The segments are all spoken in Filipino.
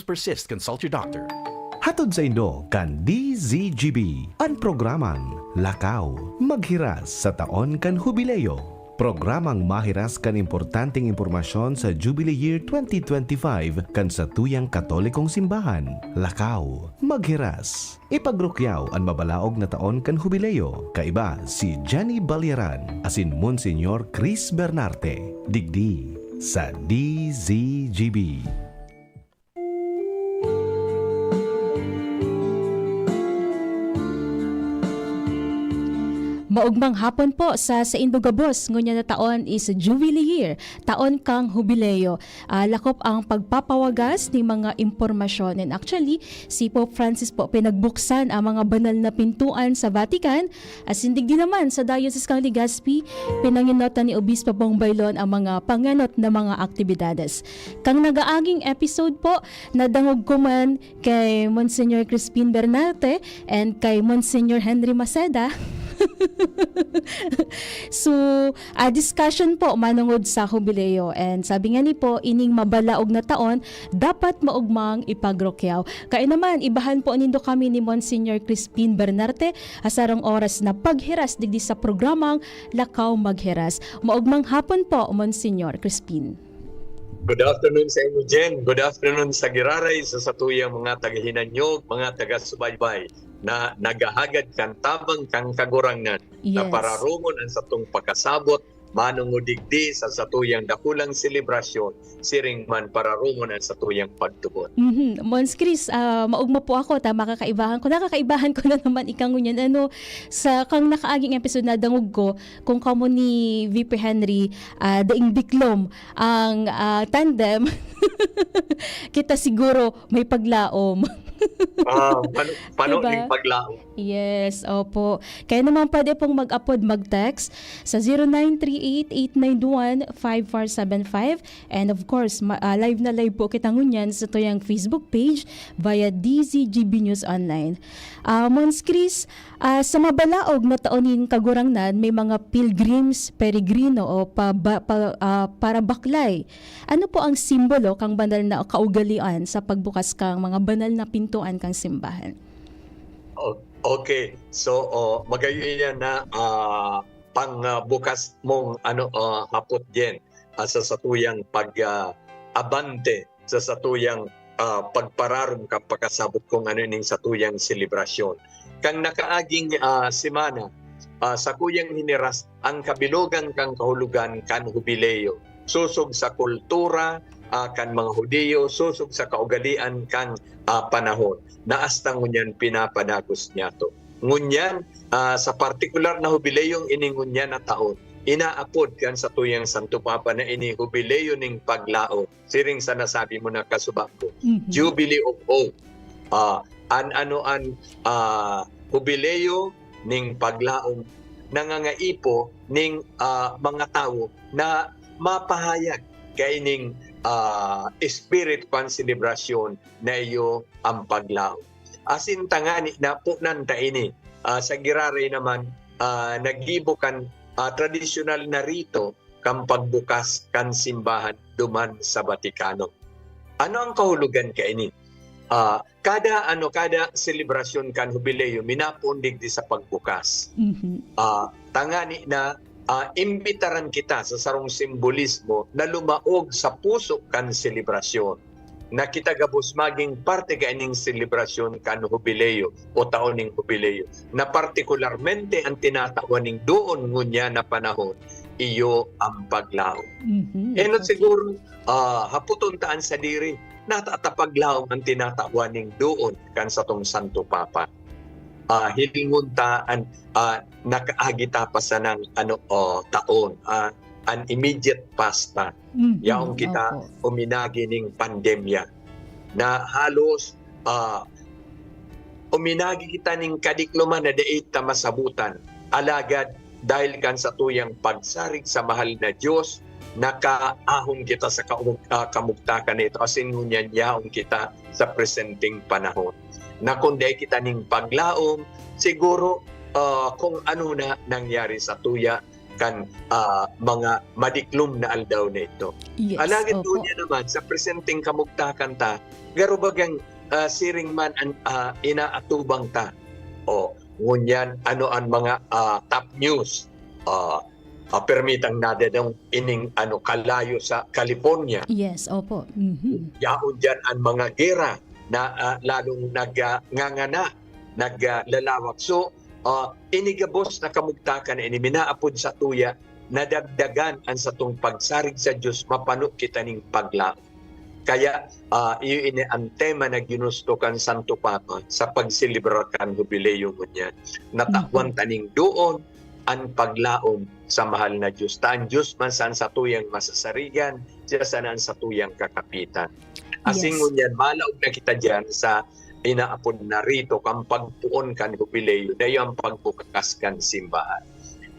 persist, consult your doctor. Hatod sa Indo kan DZGB ang programang Lakaw Maghiras sa Taon kan Hubileo. Programang mahiras kan importanteng impormasyon sa Jubilee Year 2025 kan sa tuyang Katolikong Simbahan. Lakaw Maghiras. Ipagrukyaw ang mabalaog na taon kan Hubileo. Kaiba si Jenny Balyaran asin Monsignor Chris Bernarte. Digdi sa DZGB. Maugmang hapon po sa Indogabos, ngunya na taon is Jubilee Year, taon kang Hubileo. Lakop ang pagpapawagas ng mga impormasyon. And actually, si Pope Francis po pinagbuksan ang mga banal na pintuan sa Vatican. As indig din naman sa Diocese kang Legazpi, pinanginota ni Obispo Bong Bailon ang mga panganot na mga aktibidades. Kang nagaaging episode po, nadangog ko man kay Monsignor Crispin Bernarte and kay Monsignor Henry Maceda. So, discussion po manungod sa Hubileo, and sabi nga ni po, ining mabalaog na taon dapat maugmang ipagrokyaw. Kaya naman ibahan po nindo kami ni Monsignor Crispin Bernarte asarong oras na paghiras digdi sa programang Lakaw Maghiras. Maugmang hapon po, Monsignor Crispin. Good afternoon sa inyo, Jen. Good afternoon sa Giraray, sa satuyang mga taga-Hinanyog, mga taga-Subaybay na nagahagad kan tabang kang kagurangnan na pararumon ang satong pagkasabot manungudigdi sa satuyang dakulang selebrasyon siring man pararumon ang satuyang pagtubot. Mons Chris, maugma po ako, nakakaibahan ko na naman ikang ngunyan. Sa kang nakaaging episode na dangog ko, kung kamo ni VP Henry, daing biklom ang tandem, kita siguro may paglaom. Paano diba? yung paglaom? Yes, opo. Kaya naman pwede pong mag-upload, mag-text sa 0938-891-5475, and of course, live na live po kita ngunyan sa tuyang Facebook page via DZGB News Online. Mons Chris, sa mabalaog na taonin kagurangnan, may mga pilgrims, peregrino o para baklay. Ano po ang simbolo kang banal na kaugalian sa pagbukas kang mga banal na pintuan kang simbahan? Okay. So, magayon yan na pangbukas mong hapot din sa satuyang pag-abante, sa satuyang pagpararum ka pagkasabot kung ano ning satuyang selebrasyon. Kang nakaaging semana, sa kuyang hiniras, ang kabilugan kang kahulugan kan Hubileo, susog sa kultura, kan mga Hudiyo, susog sa kaugalian kang panahon na hasta ngunyan pinapadagos niya to. Ngunyan, sa partikular na Hubileo iningunyan na taon, inaapod kan sa tuyang Santo Papa na ini Hubileo ning paglao. Siring sa nasabi mo na kasubak ko, Jubilee of Hope. Hubileo ning paglaom nangangaipo ning mga tao na mapahayag kay ning spirit pan celebration na iyo ang paglao. Asin tangani na po nanta ini sa Giraray naman nagibo kan traditional na rito kang pagbukas kan simbahan duman sa Vatikano. Ano ang kahulugan kay ini? Kada selebrasyon kan Hubileo minapundig di sa pagbukas. Tangani na imbitaran kita sa sarong simbolismo na lumaog sa puso kan selebrasyon, na kita gabos maging parte kaining selebrasyon kan Hubileo o taon ning Hubileo, na partikularmente ang tinatawaning doon ngunya na panahon iyo ang paglao. Enot siguro haputon taan sa diri natatapaglaom ang tinatawaning doon kan sa tong Santo Papa. Hilinguntaan nakaagita pa sa ng taon, an immediate past na. Yaong kita uminagi ning pandemya na halos uminagi kita ning kadikloman na dait ta masabutan alagad dahil kan sa tuyang pagsarig sa mahal na Diyos nakaahong kita sa kamugtakan nito asin ngunyan yaong kita sa presenting panahon. Na kundi kita ning paglaom, siguro kung ano na nangyari sa tuya, kan mga madiklum na aldaw na ito. Yes, Alagad opo. niya naman sa presenteng kamugtakan ta, garubagang siring man an inaatubang ta. O ngunyan ano ang mga top news. Permitang nadadong ining kalayo sa California. Yes, opo. Mhm. Yaon dyan ang mga gera na lalong nagngangana, naglalawak. So, inigabos na kamugtakan ini minaapod sa tuya, nadagdagan ang satong pagsarig sa Diyos, mapano kita ning paglaom. Kaya, iyo ini ang tema na ginusto kan Santo Papa sa pagsilibrar kan jubileo mo niyan. Natakwan taning doon ang paglaom sa mahal na Diyos. Taan Diyos man saan sa tuyang masasarigan, siya saan sa tuyang kakapitan. Asing ngunyan, malaog na kita dyan sa inaapod na rito kang pagpuon kan jubileo, na yung pagbukas kan simbahan.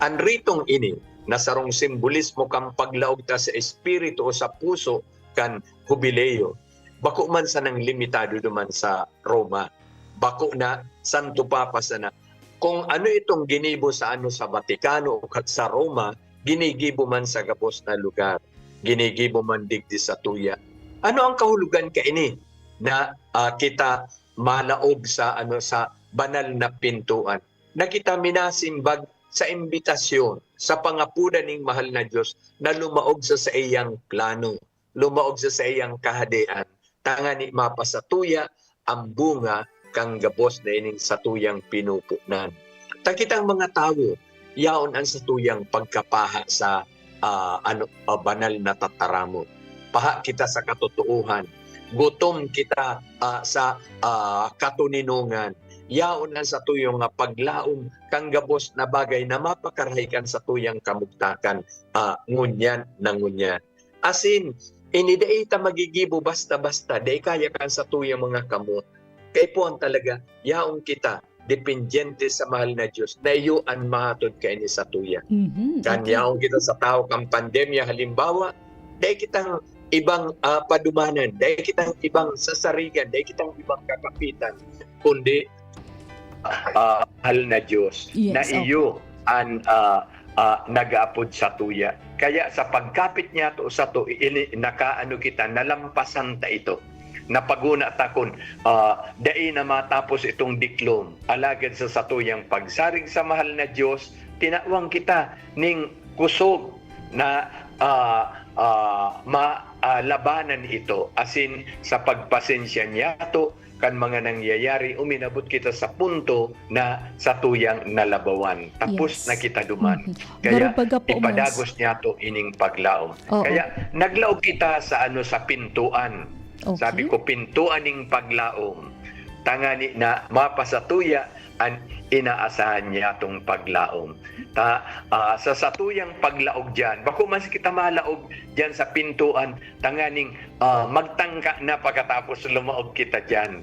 Ang ritong ini, nasarong simbolismo kang paglaog ta sa espiritu o sa puso kan jubileo. Bako man sa nang limitado duman sa Roma. Bako na Santo Papa sana. Kung ano itong ginibo sa Vatikano o sa Roma, ginigibo man sa gapos na lugar. Ginigibo man digdi sa tuya. Ano ang kahulugan ka ini na kita malaog sa sa banal na pintuan? Na kita minasimbag sa imbitasyon, sa pangapunan ning mahal na Diyos na lumaog sa iyang plano, lumaog sa iyang kahadean. Tangani mapasatuya ang bunga kang gabos na ining satuyang pinupunan. Takitang mga tao, yaon ang satuyang pagkapaha sa banal na tataramo. Paha kita sa katotohanan. Gutom kita sa katuninungan. Yaon ang satuyang paglaom kang gabos na bagay na mapakarahikan sa tuyang kamugtakan. Ngunyan na ngunyan. Asin, iniday ta magigibo basta-basta, day kaya kan sa tuyang mga kamot. Kaya po ang talaga, yaong kita, dependyente sa mahal na Diyos, na iyo ang mahatod kayo ni sa tuya. Kan yaong kita sa tao kang pandemya, halimbawa, dahil kitang ibang padumanan, dahil kitang ibang sasarigan, dahil kitang ibang kakapitan, kundi mahal na Diyos, na iyo ang nag-aapod sa tuya. Kaya sa pagkapit niya to sa to, nakaano kita, nalampasan ta ito. Napaguna takon dai na matapos itong diklom alagad sa satuyang pagsarig sa mahal na Diyos, tinawang kita ning kusog na malabanan ito, asin sa pagpasensya niya to kan mga nangyayari, uminabot kita sa punto na satuyang nalabawan, tapos na kita duman. Kaya ipadagos niya to ining paglaom. Kaya naglaog kita sa sa pintuan. Okay. Sabi ko, pintuan ning paglaom. Tangani na mapasatuya ang inaasahan niya itong paglaom. Sa satuyang paglaog dyan, bako mas kita malaog dyan sa pintuan, tanganing magtangka na pagkatapos lumaog kita dyan.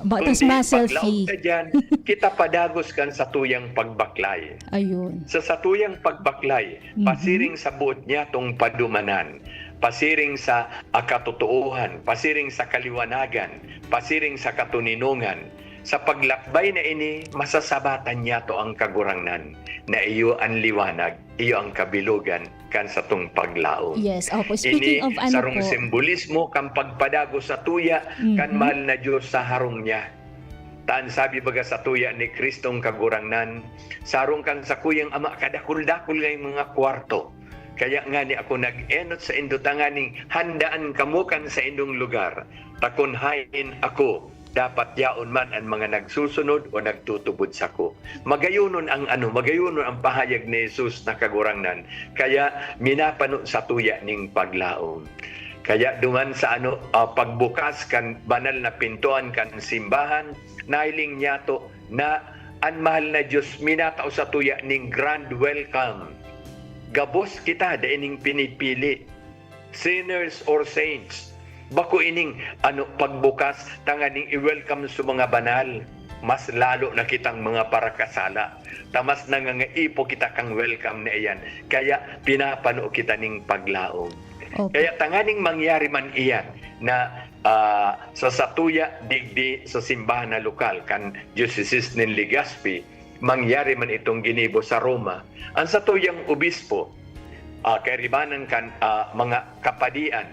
Batas ma-selfie. Paglaog ka dyan, kita padagos kan sa tuyang pagbaklay. Ayun. Sa satuyang pagbaklay, pasiring sa buot niya itong padumanan. Pasiring sa katotohanan, pasiring sa kaliwanagan, pasiring sa katuninungan. Sa paglakbay na ini, masasabatan niya to ang kagurangnan, na iyo ang liwanag, iyo ang kabilugan, kan sa tong paglaom. Yes, opo. Speaking of sarong simbolismo, kan pagpadago sa tuya, kan mahal na Diyos sa harong niya. Taan sabi baga sa tuya ni Kristong kagurangnan, sarong kan sa kuyang ama, kadakul-dakul ngayong mga kwarto. Kaya nga ni ako nag-enot sa indutanganing handaan kamukan sa indong lugar. Takunhain ako, dapat yaon man ang mga nagsusunod o nagtutubod sa ko. Magayunon ang pahayag ni Jesus na kagurangnan. Kaya minapano sa tuya ning paglaom. Kaya duman sa pagbukas kan banal na pintuan kan simbahan, nailing niya to na ang mahal na Diyos minatao sa tuya ning grand welcome. Gabos kita daining pinipili, sinners or saints. Bako ining pagbukas tanganing i-welcome sa mga banal, mas lalo na kitang mga parakasala. Tamas nangangaipo kita kang welcome na iyan. Kaya pinapano kita ning paglaom. Kaya tanganing mangyari man iyan na sa satuya digdi sa simbahan na lokal kan Dioceses nin Legazpi, mangyari man itong ginibo sa Roma, ang satuyang obispo, kairibanan kan mga kapadian,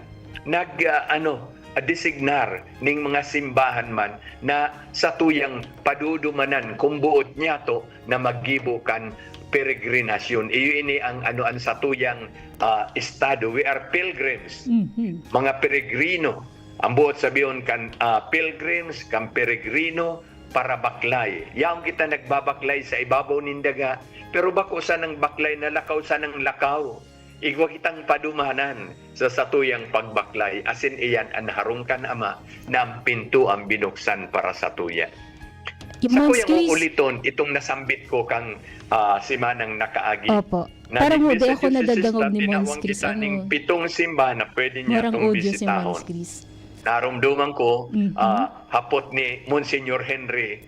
designar ning mga simbahan man na satuyang padudumanan kung buot niya to na maggibo kan peregrinasyon. Iyo ini ang ang satuyang estado. We are pilgrims, mga peregrino. Ang buot sabiyon kan pilgrims, kan peregrino, para baklay. Yaong kita nagbabaklay sa ibabaw nin daga, pero bako sa nang baklay na lakaw sa nang lakaw. Igwa kitang padumanan sa satuyang pagbaklay. Asin iyan ang harungkan ama na ang pinto ang binuksan para sa tuya. Sa kuyang uliton, itong nasambit ko kang simanang nakaagi. Opo. Para mo, di ako nadadangog ni Mons Chris. Ning pitong simbahan na pwede niya itong bisitahon. Narumduman ko, hapot ni Monsignor Henry,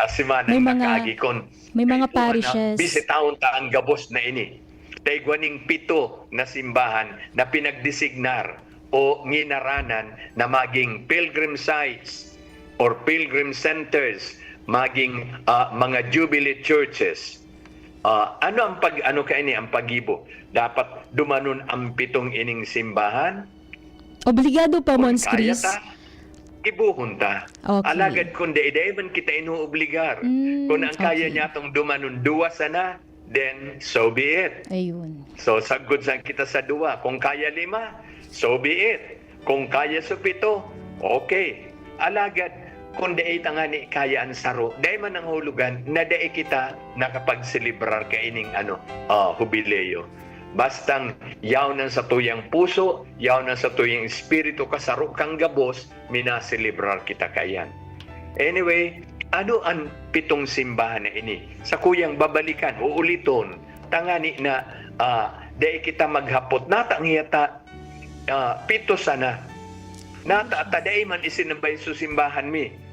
simanang nakaagi kon. May mga parishes. Bisitahon ta ang gabos na ini. Taigwaning pito na simbahan na pinagdesignar o nginaranan na maging pilgrim sites or pilgrim centers, maging mga jubilee churches. Ang pagibo? Dapat dumanon ang pitong ining simbahan. Obligado pa, Mons Chris. Ibuhon ta. Okay. Alagad kung day man kita inuobligar. Kung ang kaya niya itong dumanon duwa sana, then so be it. Ayun. So sagod sa kita sa duwa. Kung kaya 5, so be it. Kung kaya sa 7, okay. Alagad kung day tangani kaya ang saro, day man ang hulugan na day kita nakapagselebrar kaining hubileo. Bastang yaw ng sa tuyang puso, yaw ng sa tuyang espiritu kasaro kang gabos, minaselebrar kita kayan. Anyway, ano ang pitong simbahan na ini? Sa kuyang babalikan, uuliton, tangani na day kita maghapot, natangiyata, pito sana. Taday man isinambay su simbahan mi.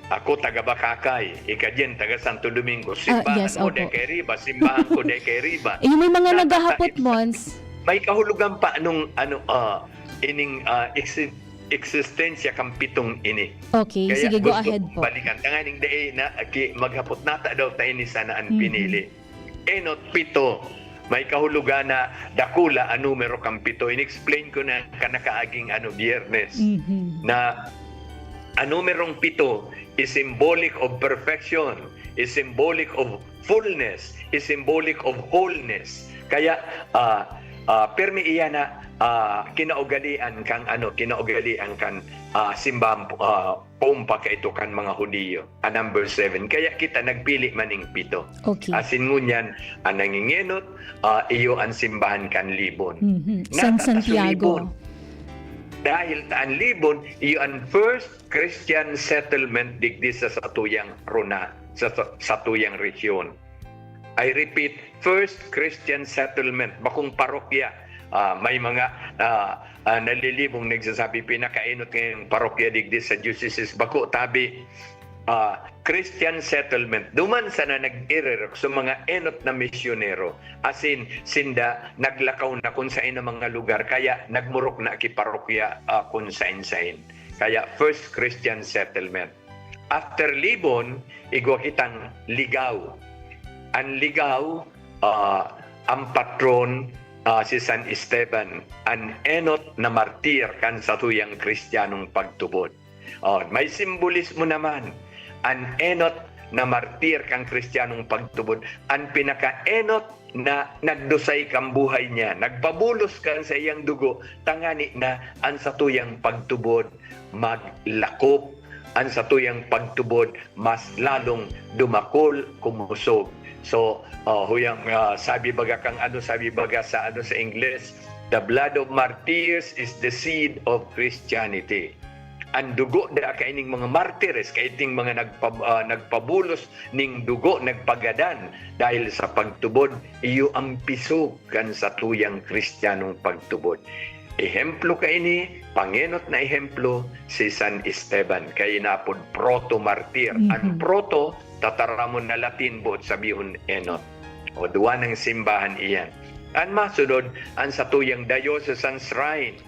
Ako taga Bakakay, ikadyan taga Santo Domingo. Simbahan yes, mo de kay Riba, simbahan ko de kay Riba. May mga naghahapot, Mons. May kahulugan pa ining eksistensya kang pitong ini. Okay, kaya sige, go ahead po. Balikan tanganing day na maghapot nata daw tayo ni sanaan pinili. Enot pito. May kahulugan na dakula ang numero kang pito. In-explain ko na kanakaaging Biyernes na ang numerong pito is symbolic of perfection, is symbolic of fullness, is symbolic of wholeness. Kaya permi iya na kinaugalian kang simbahan pompa ka ito kan mga Hudiyo. Number 7. Kaya kita nagpili maning pito. Okay. Asin ngunyan ang nangingenot iyo ang simbahan kan Libon. San Santiago. Libon. Dahil taan Libon, iyo ang first Christian settlement digdi sa satuyang runa, sa satuyang region. I repeat, first Christian settlement, bakong parokya. May mga nalilibong nagsasabi, pinakainot ngayong parokya digdi sa diocese, bako tabi, Christian settlement. Duman sana nag-irirok sa mga enot na misyonero. Asin, sinda naglakaw na kung saan na mga lugar. Kaya nagmurok na kiparokya kung saan-saan. Kaya first Christian settlement. After Libon, igwa kitang Ligaw. Ang Ligaw, ang patron si San Esteban. Ang enot na martir kan sa tuyang Kristiyanong pagtubod. May simbolismo naman. Ang enot na martir kang Kristiyanong pagtubod, ang pinaka-enot na nagdusay kang buhay niya, nagpabulos kan sa iyang dugo, tangani na ang satuyang pagtubod maglakop, ang satuyang pagtubod mas lalong dumakol, kumusog. So, sabi baga sa English, the blood of martyrs is the seed of Christianity. Ang dugo da kaining mga martires, kaiting mga nagpabulos ning dugo, nagpagadan dahil sa pagtubod, iyo ang pisog kan sa tuyang Kristiyanong pagtubod. Ehemplo kaini, pangenot na ehemplo, si San Esteban, kay napod proto-martir. Ang proto, tataramon na Latin bot sabihon enot. O duwa ng simbahan iyan. Ang masunod, ang sa tuyang diocesan shrine,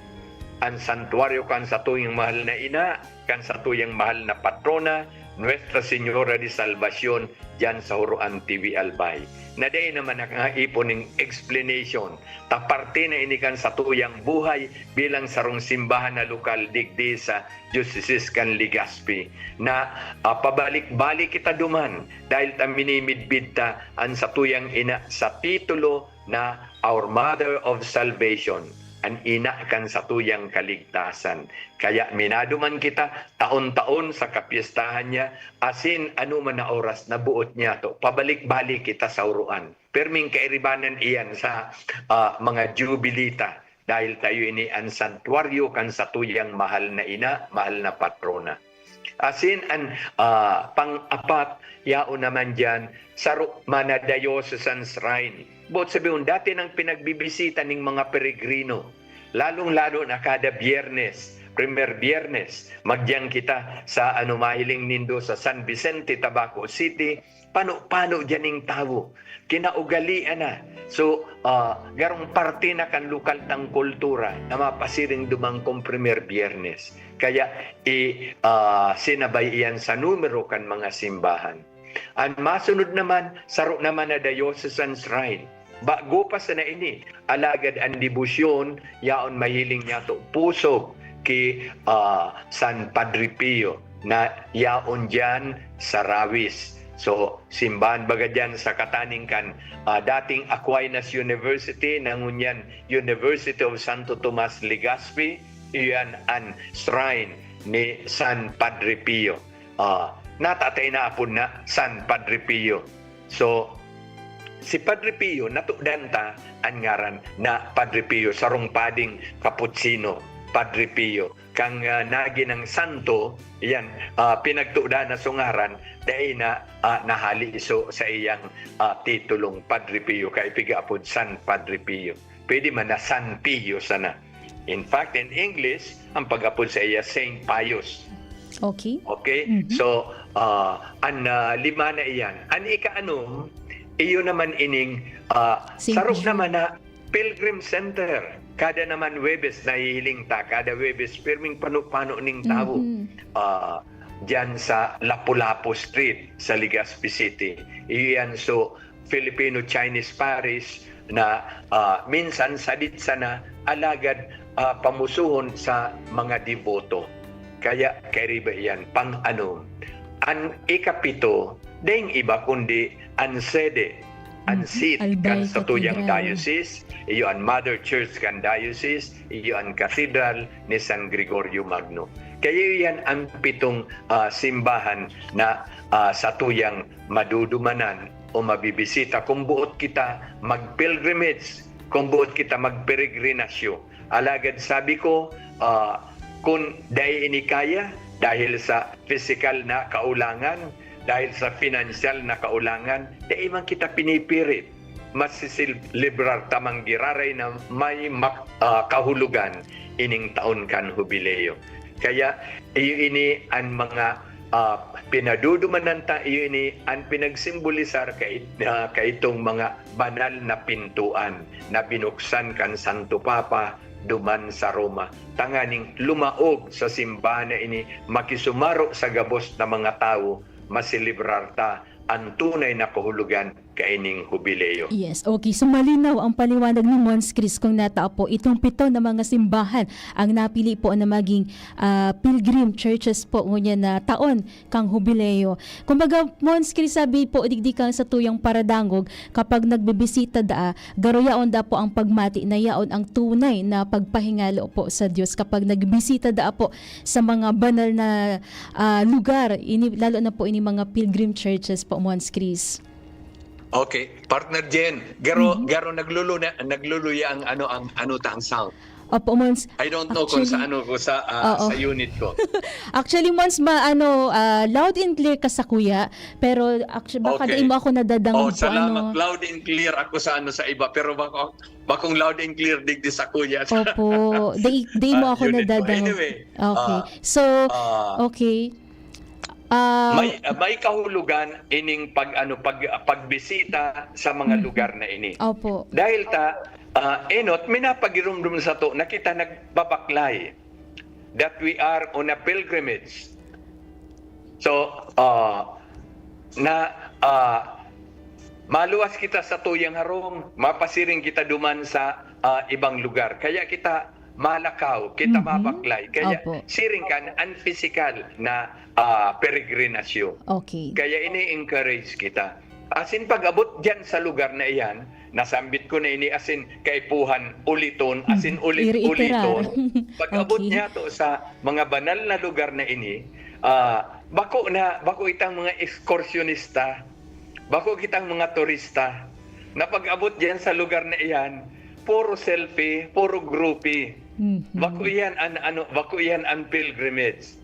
ang santuaryo kan sa tuyang mahal na ina, kan sa tuyang mahal na patrona, Nuestra Señora de Salvacion dyan sa Huruan TV Albay. Naday naman nakaipon ng explanation. Taparte na inikan sa tuyang buhay bilang sarong simbahan na lokal digdi sa Diocese kan Legazpi na pabalik-balik kita duman dahil ta minimidbid ta ang sa tuyang ina sa titulo na Our Mother of Salvation. An ina kan sa tuyang kaligtasan. Kaya minaduman kita taon-taon sa kapistahan niya, asin ano man na oras na buot niya to, pabalik-balik kita sa uruan. Perming kairibanan iyan sa mga jubilita dahil tayo ini ang santuaryo kan sa tuyang mahal na ina, mahal na patrona. Asin ang pang-apat, yao naman dyan, sa Mana Diocesan Shrine. Bot sabihin, dati nang pinagbibisita ng mga peregrino, lalong-lalo na kada biyernes, primer biyernes, magyang kita sa mahiling nindo sa San Vicente, Tabaco City, paano dyan ng tao, kinaugalian na. So, garong parte na kan lokal tang kultura na mapasiring dumangkong primer biyernes. Kaya, sinabay iyan sa numero kan mga simbahan. Ang masunod naman, saro naman na Diocesan Shrine. Bago pa sa na ini, alagad ang debosyon, yaon mahiling niya to pusog ki San Padre Pio na yaon dyan sa Rawis. So, simbahan baga dyan sa kataningkan, dating Aquinas University, nangunyan University of Santo Tomas Legazpi, iyan ang shrine ni San Padre Pio. Natatay na apon na San Padre Pio. So, si Padre Pio, natukdan ta ang ngaran na Padre Pio, sarong pading Kaputsino, Padre Pio. Kang nagi ng santo, yan, pinagtukdan na sungaran, dahil na nahali iso sa iyang titulong Padre Pio, kay pigapod San Padre Pio. Pwede man na San Pio sana. In fact, in English, ang pag-apod sa iya, Saint Pius. Okay. Okay? Mhm. So, lima na iyan. Ang ika-ano, iyo naman ining sarok naman na Pilgrim Center. Kada naman Webes na hihiling ta, kada Webes pirming pano-pano ning tao. Diyan sa Lapu-Lapu Street sa Legazpi City. Iyan so Filipino-Chinese Parish na minsan sadit sana alagad pamusuhon sa mga devoto. Kaya kariba yan pang-ano. Ang ikapito, dahil iba kundi ang sede, ang seat kan sa tuyang diocese, iyo ang Mother Church kan diocese, iyo ang Cathedral ni San Gregorio Magno. Kaya yan ang pitong simbahan na sa tuyang madudumanan o mabibisita kung buot kita mag-pilgrimage, kung buot kita mag-peregrinasyo. Alagad sabi ko, kung dahil ini kaya, dahil sa physical na kaulangan, dahil sa financial na kaulangan, dahil man kita pinipirit, masisilibrar tamang giraray na may kahulugan ining taon kan hubileo. Kaya iyo ini ang mga pinadudumanan ta, iyo ini ang pinagsimbolisar kaitong mga banal na pintuan na binuksan kan Santo Papa duman sa Roma. Tanganing lumaog sa simbahan na ini, makisumaro sa gabos na mga tao, masilibrar ta ang tunay na kahulugan kaining hubileo. Yes, okay. So malinaw ang paliwanag ni Mons Chris kung natao po itong pito na mga simbahan ang napili po na maging pilgrim churches po ngunya na taon kang hubileo. Kumbaga Mons Chris sabi po digdi kang sa tuyang paradangog kapag nagbibisita garoyaon da po ang pagmati na yaon ang tunay na pagpahingalo po sa Dios kapag nagbisita po sa mga banal na lugar lalo na po ini mga pilgrim churches po Mons Chris. Okay, partner Jen, garo nagluluya ang ang sound. Opo, Mons. I don't know kung sa unit ko. Actually, Mons, loud and clear ka sa kuya, pero actually baka di mo ako nadadangog po salamat. Loud and clear ako sa sa iba, pero bakong loud and clear digdi sa kuya. Opo, di mo ako unit ko. nadadangog. Anyway, okay. So, okay. May kahulugan ining pagbisita sa mga lugar na ini. Opo. Dahil enot minapagirumdum sa to nakita nagbabaklay that we are on a pilgrimage So, maluwas kita sa tuyang harong, mapasiring kita duman sa ibang lugar. Kaya kita malakaw, kita mabaklay. Kaya Opo. siring kan ang physical na peregrinasyon. Okay. Kaya ini-encourage kita. Asin pag-abot dyan sa lugar na iyan, nasambit ko na ini asin kaipuhan uliton, asin ulit-uliton. Pag-abot Okay. niya to sa mga banal na lugar na ini, bako itang mga ekskursyonista, bako kitang mga turista, na pag-abot dyan sa lugar na iyan, puro selfie, puro groupie. Bako yan ang pilgrimage.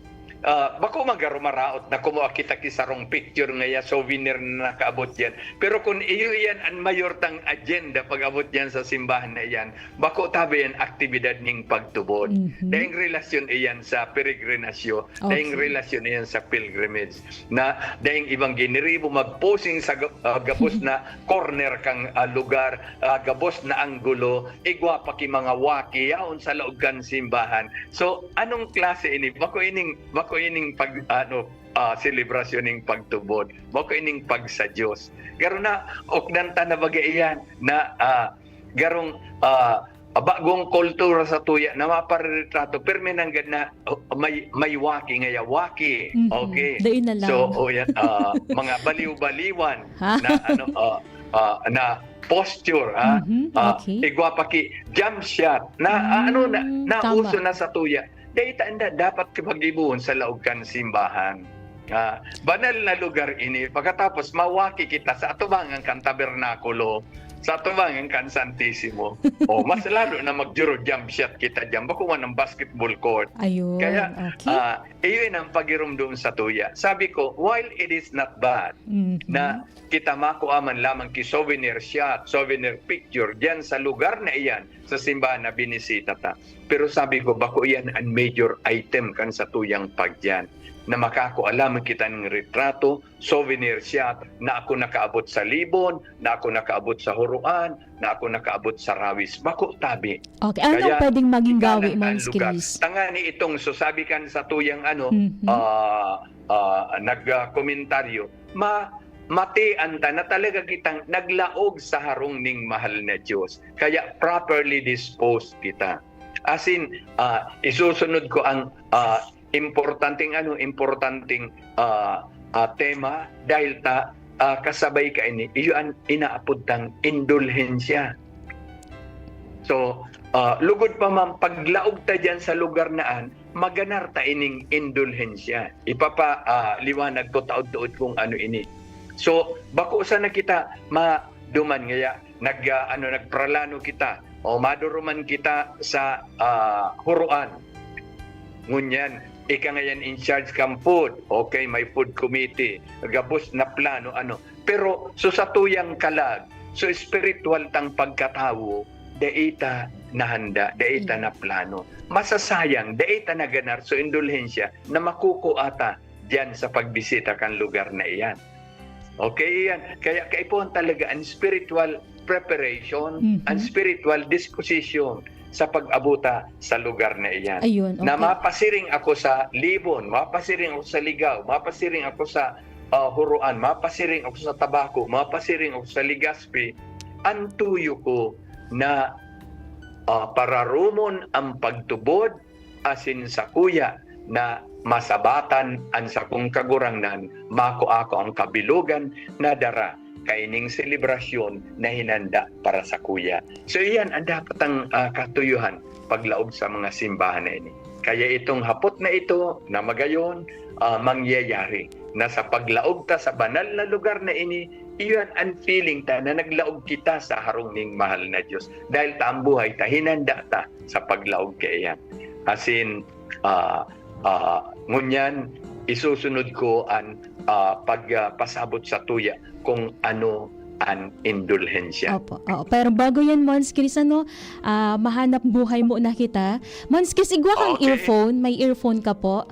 Bako magarumaraot na kumuha kita kisarong picture ngaya souvenir na nakaabot yan. Pero kung iyo yan ang mayortang agenda pag-abot yan sa simbahan na yan, bako tabi yan aktibidad ning pagtubod. Dahing relasyon iyan sa peregrinasyo, dahing relasyon iyan sa pilgrimage. Na dahing ibang giniribo magposing sa gabos na corner kang lugar, gabos na anggulo, igwa pa ki mga waki yaon sa laog kan simbahan. So anong klase ini? Bako ining selebrasyon ning pagtubod. Bako ining pag sa Dios. Garo na okdanta na bagay iyan na garong bagong kultura sa tuya na maparetrato perme nanggad na may waki ngaya waki. Okay. Dayon na lang. So yan mga baliw-baliwan na posture Okay. igwa pa ki jump shot na Tama. uso na sa tuya. Dahita anda dapat kapag-ibuhon sa laog kan simbahan. Banal na lugar ini. Pagkatapos mawaki kita sa atubangan kan tabernakulo, sa atubangan kan Santissimo. Mas lalo na mag-juro jump shot kita dyan. Bakuman ng basketball court. Ayun. Kaya, Okay. iyon ang pagirumdum sa tuya. Sabi ko, while it is not bad na kita makuaman lamang ki souvenir shot, souvenir picture diyan sa lugar na iyan, sa simbahan na binisita ta. Pero sabi ko, bako iyan ang major item kan sa tuyang pagdiyan na makakualaman kita ng retrato, souvenir shot, na ako nakaabot sa Libon, na ako nakaabot sa Huruan, na ako nakaabot sa Rawis. Bako tabi. Okay. Anong pwedeng maging gawi, Ikanan ang Mons lugar. Chris? Tangani itong sabi kan sa tuyang nagkomentaryo, matian ta na talaga kitang naglaog sa harong ning mahal na Diyos. Kaya properly disposed kita. As in, isusunod ko ang importanteng tema dahil kasabay ka ini, iyon inaapod tang indulhensya. So, lugod pa man, paglaog ta dyan sa lugar naan, maganar ta ining indulhensya. Ipapaliwanag ko taod-tuod kung ano ini. So, bako sa na kita maduman ngaya, nagpralano kita, o maduruman kita sa Huruan. Ngunyan, ika ngayon in charge kang food. Okay, may food committee. Gabos na plano, Pero, so sa tuyang kalag, so spiritual tang pagkatawo, daita na handa, daita na plano. Masasayang, daita na ganar, so indulhensya, na makukuata diyan sa pagbisita kan lugar na iyan. Okay, yan. Kaya kaipon talaga ang spiritual preparation, ang spiritual disposition sa pag-abuta sa lugar na iyan. Ayun, okay. Na mapasiring ako sa Libon, mapasiring ako sa Ligaw, mapasiring ako sa Huruan, mapasiring ako sa Tabaco, mapasiring ako sa Legazpi, ang tuyo ko na pararumon ang pagtubod asin sa kuya na masabatan ang sakong kagurangnan, mako ako ang kabilugan na dara kaining selebrasyon na hinanda para sa kuya. So iyan ang dapat ang katuyuhan paglaog sa mga simbahan na ini. Kaya itong hapot na ito na magayon mangyayari na sa paglaog ta sa banal na lugar na ini, iyan ang feeling ta na naglaog kita sa harong ning mahal na Diyos. Dahil ta ang buhay ta, hinanda ta sa paglaog kaya yan. Asin, ngunyan, isusunod ko ang pagpasabot sa tuya kung ano ang indulhensya. Opo. Pero bago yan, Mons Chris, mahanap buhay mo na kita. Mons Chris, igwa kang Okay. earphone. May earphone ka po.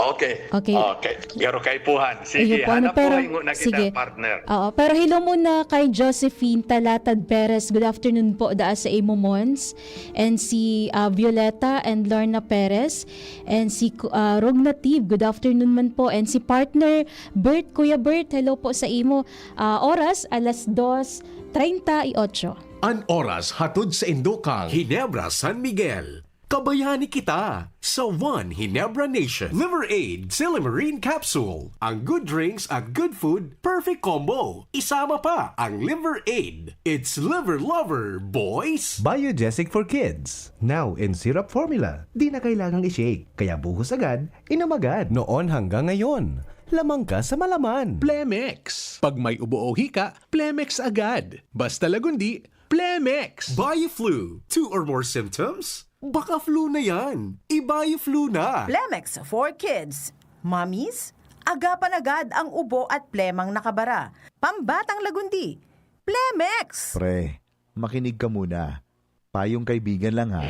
Okay. Okay. Garo kay puhan. Ayun Sige, po, hanap pero- po ingo na sige. kita partner. Oo, pero hello muna kay Josephine Talatad Perez. Good afternoon po daa sa Imo Mons. And si Violeta and Lorna Perez. And si Rognative, good afternoon man po. And si partner Bert, Kuya Bert, hello po sa Imo. Oras, alas 2:38. An oras hatod sa Indokang, Ginebra, San Miguel. Kabayani kita sa One Ginebra Nation. Liver Aid Silimarine Capsule. Ang good drinks at good food, perfect combo. Isama pa ang Liver Aid. It's liver lover, boys! Biogesic for Kids. Now in syrup formula. Di na kailangang i-shake. Kaya buhos agad, inom agad. Noon hanggang ngayon. Lamang ka sa malaman. Plemex. Pag may ubo o hika, Plemex agad. Basta lagundi, Plemex. Bioflu. 2 or more symptoms? Baka flu na yan. I-Bioflu na. Plemex for Kids. Mommies, agapan agad ang ubo at plemang nakabara. Pambatang lagundi. Plemex! Pre, makinig ka muna. Payong kaibigan lang ha.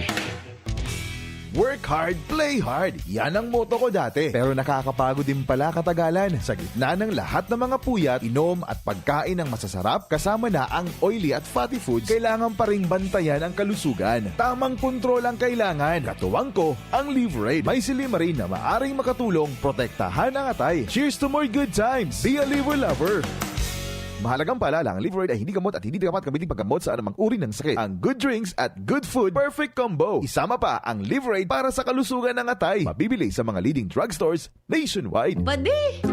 Work hard, play hard. Yan ang motto ko dati. Pero nakakapagod din pala katagalan. Sa gitna ng lahat ng mga puyat, inom at pagkain ng masasarap, kasama na ang oily at fatty foods, kailangan pa ring bantayan ang kalusugan. Tamang kontrol ang kailangan. Katuwang ko, ang Liver Aid. May silimarin na maaring makatulong, protektahan ang atay. Cheers to more good times. Be a liver lover. Mahalagang paalala, ang Liver Aid ay hindi gamot at hindi dapat gamitin paggamot sa anumang uri ng sakit. Ang good drinks at good food, perfect combo. Isama pa ang Liver Aid para sa kalusugan ng atay. Mabibili sa mga leading drugstores nationwide. Padi,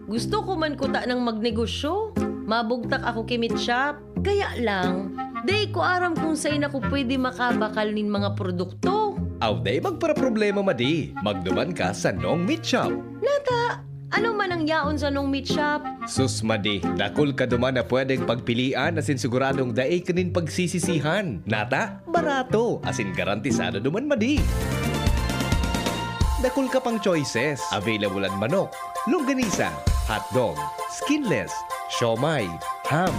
gusto ko man kuta ng magnegosyo. Mabugtak ako kimit shop. Kaya lang, day ko aram kung saan ako pwede makabakal nin mga produkto. Auday magpara-problema madi. Magduman ka sa Nong Meat Shop. Nata, ano man ang yaon sa nung meat shop? Sus madi, dakol ka duman na pwedeng pagpilian asin siguradong daay kanin pagsisisihan. Nata, barato asin garantisado duman madi. Dakol ka pang choices. Available ang manok, longganisa, hotdog, skinless, siomay, ham,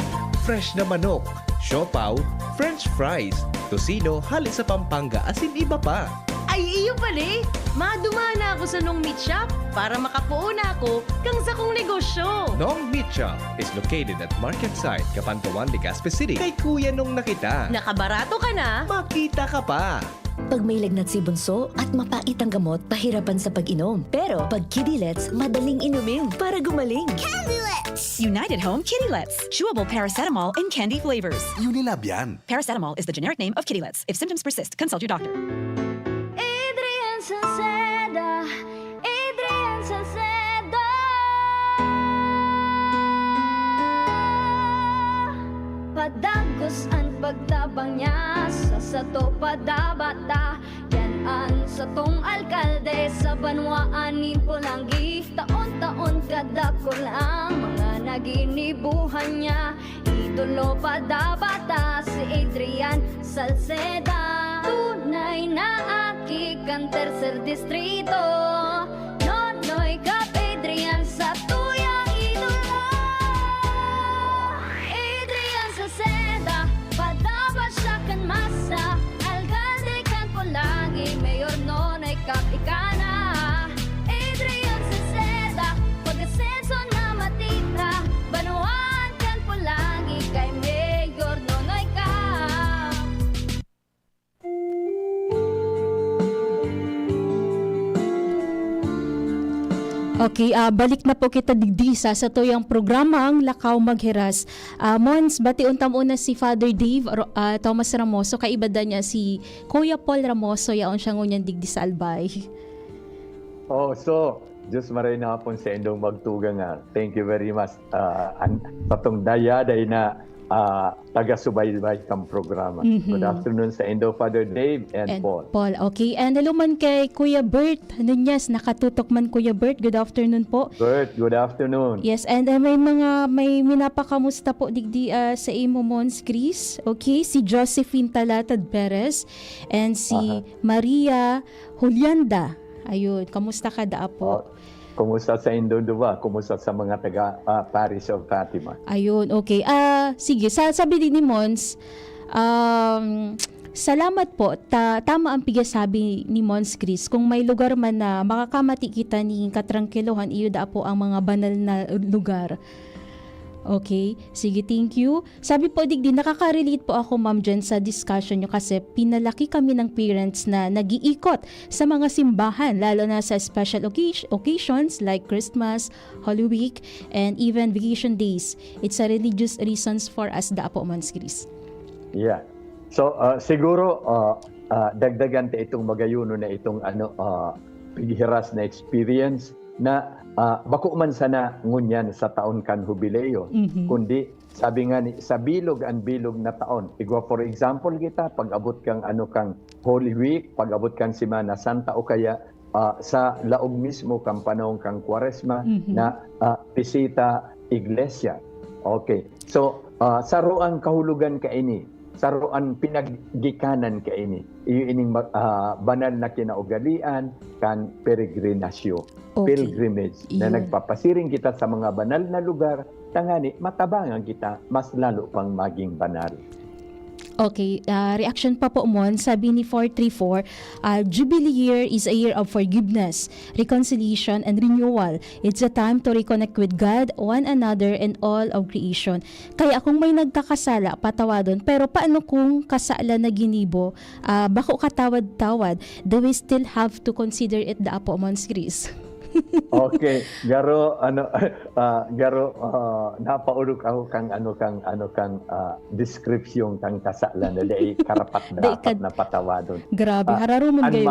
fresh na manok, siopaw, french fries, tocino, halit sa Pampanga asin iba pa. Ay, iyo pala. Madumana ako sa nung meat shop para makapuuna ako kang sa kong negosyo. Nong Meat Shop is located at Market Site, Capantawan, Legazpi City. Kay Kuya Nong nakita. Nakabarato ka na? Makita ka pa. Pag may lagnat si Bunso at mapait ang gamot, pahirapan sa pag-inom. Pero pag Kidilets, madaling inumin para gumaling. United Home Kitty-Lets. Chewable paracetamol in candy flavors. Unilab yan. Paracetamol is the generic name of Kitty-Lets. If symptoms persist, consult your doctor. Adrian Salceda, Adrian Salceda. Padagos ang pagtabang niya sa sato padabata. Yan ang satong alkalde sa banwaanin po lang gift. Taon-taon kada ko lang mga naginibuhan niya. Idolo padabata si Adrian Salceda. Tunay na aki kang tercer distrito. Nonoy Kap Adrian sa tuyang idolo. Adrian Salceda, padabat siya kan masa. Alcalde kan Polangi, Mayor Nonoy Kap ikana. Adrian Salceda, pag-asenso na matita. Banuan kan Polangi kay Mayor Nonoy Kap. Okay, balik na po kita digdisa sa tuyang programang Lakaw Maghiras. Mons, bati untam una si Father Dave Thomas Ramoso, kaibada niya si Kuya Paul Ramoso, yaon siya ngunyan digdi sa Albay. Oh, so, Diyos maray na hapon sa indong magtuga nga. Thank you very much. Patong dayaday na taga-subaybay kang programa. Good afternoon sa Indo, Father Dave and Paul. Okay. And hello man kay Kuya Bert Nunez, nakatutok man Kuya Bert. Good afternoon po. Bert, good afternoon. Yes, and may minapakamusta po digdi sa imo Mons Chris. Okay, si Josephine Talatad Perez and si Maria Julianda. Ayun, kamusta ka daa po? Kumusta sa Indo, Duba? Kumusta sa mga taga Parish of Fatima? Ayun, okay. Sige, sabi din ni Mons, Salamat po. Tama ang pigasabi ni Mons Chris. Kung may lugar man na makakamati kita ni katrangkilohan, iyo da po ang mga banal na lugar. Okay, sige, thank you. Sabi po, Digdi, nakaka-relate po ako, ma'am, dyan sa discussion nyo kasi pinalaki kami ng parents na nag-iikot sa mga simbahan, lalo na sa special occasions like Christmas, Holy Week, and even vacation days. It's a religious reasons for us da po, Mons Chris. Yeah. So siguro dagdagan ta itong magayuno na itong pighiras na experience na bako man sana ngunyan sa taon kan jubileo, kundi sabi nga ni sa bilog ang bilog na taon. Igwa for example kita pag-abot kang kang Holy Week, pag-abot kang Semana Santa o kaya sa laog mismo kang panahon kang Kwaresma na bisita iglesia. Okay. So sa roang kahulugan ka ini, sa roan pinaggikanan ka ini, iyo ining banal na kinaugalian kan peregrinasyo. Okay. Pilgrimage na nagpapasiring kita sa mga banal na lugar, tangani matabangan kita mas lalo pang maging banal. Okay, reaction pa po mo, sabi ni 434, Jubilee year is a year of forgiveness, reconciliation, and renewal. It's a time to reconnect with God, one another, and all of creation. Kaya kung may nagkakasala, patawadon. Pero paano kung kasala na ginibo, bako katawad-tawad, do we still have to consider it da po, Mons Chris? Okay, garo napaulog ako kang description kang kasalan na dai karapat dapat na patawadon. Grabe, hararumon kayo.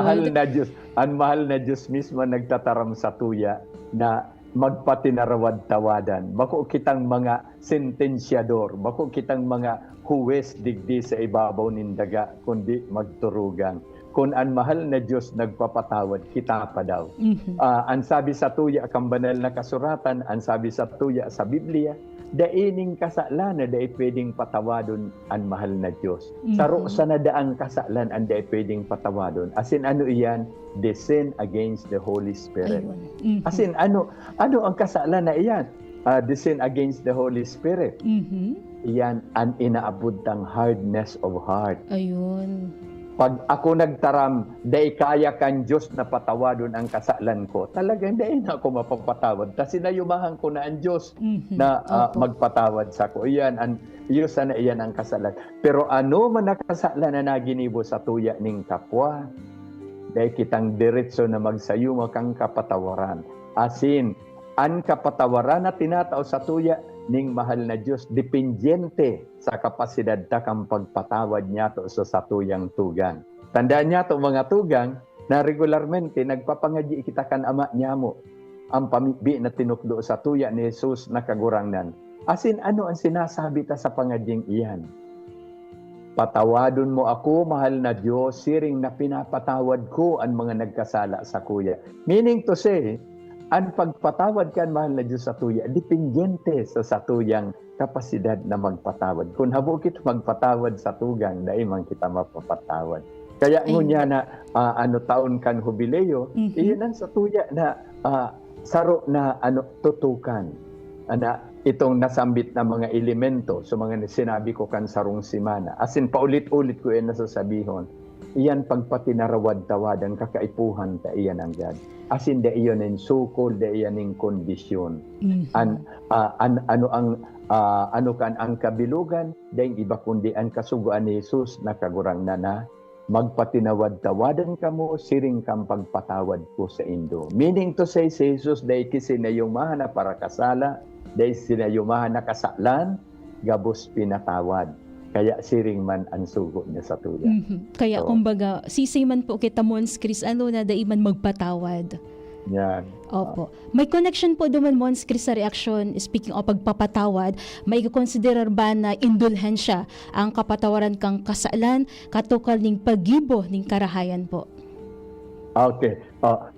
Ang mahal na Diyos mismo nagtataram sa tuya na magpatinarawad-tawadan. Bako kitang mga sentensyador, bako kitang mga huwes digdi sa ibabaw nin daga kundi magturugan. Kung ang mahal na Diyos nagpapatawad, kita pa daw. Ang sabi sa tuya kang banal na kasuratan, ang sabi sa tuya sa Biblia, daining kasalan na dai pwedeng patawadon ang mahal na Diyos. Saro sa nadaang kasalan ang dai pwedeng patawadon. As in ano iyan? The sin against the Holy Spirit. As in ano ang kasalan na iyan? The sin against the Holy Spirit. Iyan ang inaabot ng hardness of heart. Ayun. Pag ako nagtaram, dahil kaya kan Diyos na patawadon ang kasalan ko, talagang dahil na ako mapapatawad. Kasi nayumahan ko na ang Diyos na magpatawad sa ko. Iyan ang kasalan. Pero ano man nakasalan na naginibo sa tuya ning kapwa, dahil kitang diretso na magsayuma kang kapatawaran. Asin, ang kapatawaran na tinatao sa tuya ning mahal na Diyos, dependyente sa kapasidad ta kang pagpatawad niya to sa satuyang tugang. Tandaan niya to mga tugang na regularmente nagpapangadyi kita kan ama niya mo ang pamibi na tinukdo sa tuya ni Jesus na kagurangnan. Asin ano ang sinasabi ta sa pangadying iyan? Patawadon mo ako, mahal na Diyos, siring na pinapatawad ko ang mga nagkasala sa kuya. Meaning to say, ang pagpatawad kan mahal na Diyos sa tuya, dependyente sa satuyang kapasidad na magpatawad. Kung habo kita magpatawad sa tugang, dahil man kita mapapatawad. Kaya ngunya na taon kan jubileo, iyon ang sa tuya na saro na tutukan. Itong nasambit na mga elemento so mga sinabi ko kan sarong simana. As in, paulit-ulit ko yan nasasabihon. Iyan pagpatinarawad-tawadan, kakaipuhan ta iyan ang God. As in, da iyon ang sukol, da iyan ang kondisyon. Ano kan ang kabilugan, da yung iba kundi ang kasuguan ni Jesus na kagurang na magpatinawad-tawadan ka mo, siring kang pagpatawad ko sa Indo. Meaning to say, si Jesus, da ikisinayumahan na para kasala, da isinayumahan na kasalan, gabos pinatawad. Kaya siring man ang sugo niya sa tuya. Kaya kumbaga, sisay man po kita Mons Chris, na daiman magpatawad. Yan. Opo. May connection po duman Mons Chris sa reaction, speaking of pagpapatawad, may considerar ba na indulhensya ang kapatawaran kang kasalan, katukal ning paggibo ning karahayan po? Okay.